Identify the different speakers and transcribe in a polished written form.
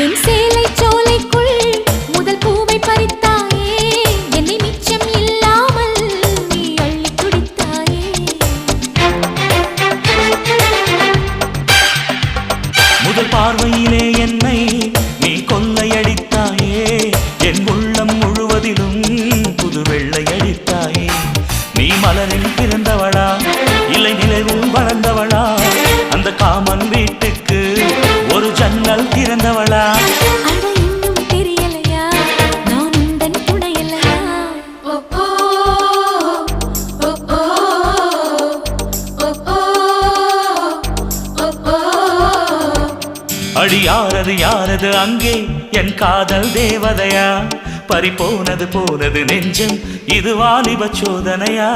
Speaker 1: என் சேலை சோலைக்குள் முதல் பூவை பறித்தாயே, என்னை மிச்சம் இல்லாமல் நீ அள்ளி குடித்தாயே.
Speaker 2: முதல் பார்வையிலே என்னை நீ கொள்ளையடித்தாயே, என் உள்ளம் முழுவதிலும் புது வெள்ளையடித்தாயே. நீ மலரில் பிறந்தவளா இல்லை நிலவில் வளர்ந்தவளா, அந்த காமன் வீட்டுக்கு ஒரு ஜன்னல் திறந்தவளா.
Speaker 1: அட இன்னும் தெரியலையா நான் உந்தன் துணையல்லையா.
Speaker 2: அடி யாரது யாரது அங்கே என் காதல் தேவதையா, பறிபோனது போனது நெஞ்சம் இது வாலிப சோதனையா.